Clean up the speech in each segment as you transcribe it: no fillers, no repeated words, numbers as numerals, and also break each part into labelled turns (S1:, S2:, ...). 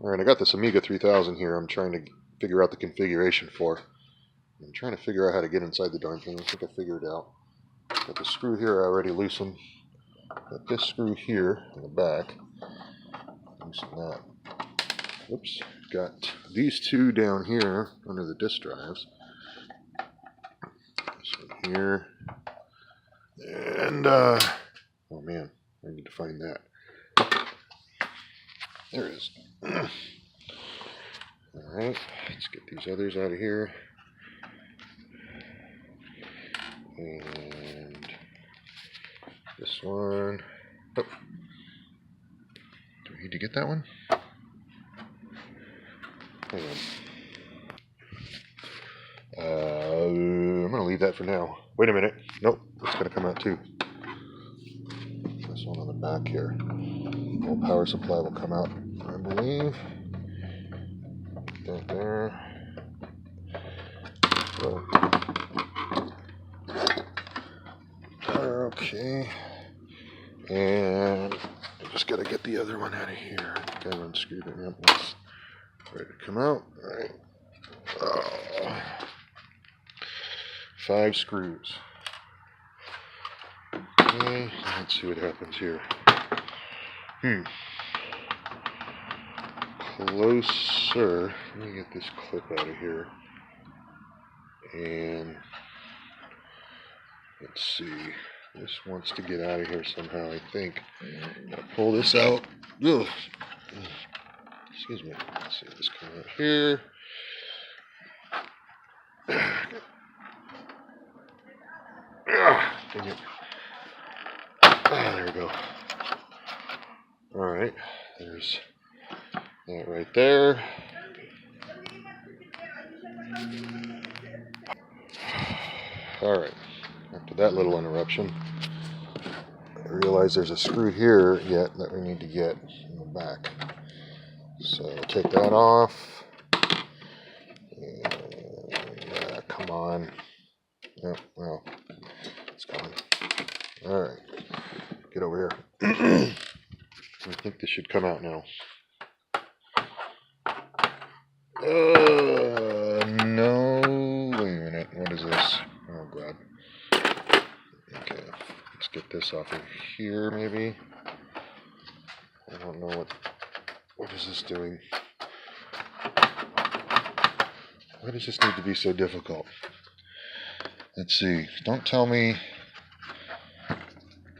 S1: Alright, I got this Amiga 3000 here. I'm trying to figure out the configuration for. I'm trying to figure out how to get inside the darn thing. I think I figured it out. Got the screw here I already loosened. Got this screw here in the back. Loosen that. Oops. Got these two down here under the disk drives. This one here. And, oh man, I need to find that. There it is. Alright, let's get these others out of here. And this one. Oh. Do we need to get that one? Hang on. I'm going to leave that for now. Wait a minute. Nope, it's going to come out too. This one on the back here. The whole power supply will come out, I believe. That there. So, okay. And I just got to get the other one out of here. I think I've unscrewed it. Yep, it's ready to come out. Alright. 5 screws. Okay, let's see what happens here. Closer. Let me get this clip out of here. And let's see. This wants to get out of here somehow, I think. Gotta pull this out. Ugh. Excuse me. Let's see this come out here. Dang it. There we go. Alright, there's that right there. Alright, after that little interruption, I realize there's a screw here yet that we need to get in the back. So take that off. And, come on. Yep, well, it's gone. Alright, get over here. I think this should come out now. No, wait a minute, what is this? Oh god. Okay, let's get this off of here maybe. I don't know what is this doing? Why does this need to be so difficult? Let's see, don't tell me.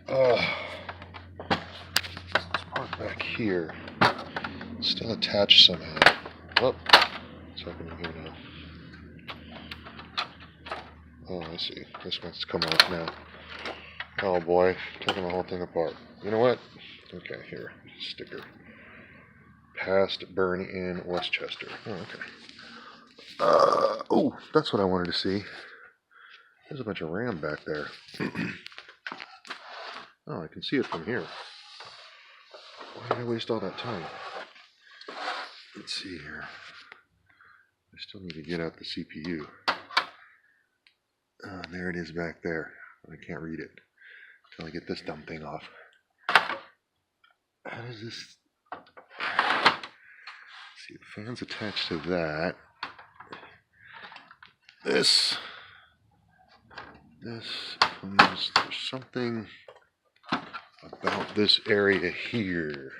S1: This part back here, it's still attached somehow. Oh, what's happening here now? Oh, I see. This wants to come off now. Oh boy, taking the whole thing apart. You know what? Okay, here, sticker. Past burn in Westchester. Oh, okay. Oh, that's what I wanted to see. There's a bunch of RAM back there. Oh, I can see it from here. Why did I waste all that time? Let's see here. I still need to get out the CPU. Oh, there it is back there. I can't read it until I get this dumb thing off. How does this... Let's see, the fan's attached to that. This comes... There's something about this area here.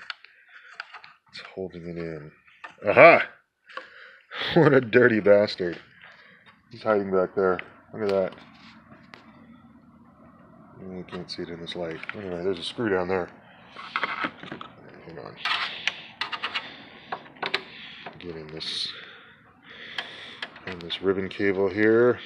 S1: It's holding it in. Aha! What a dirty bastard. He's hiding back there. Look at that. You can't see it in this light. Anyway, there's a screw down there. Hang on. Getting this ribbon cable here.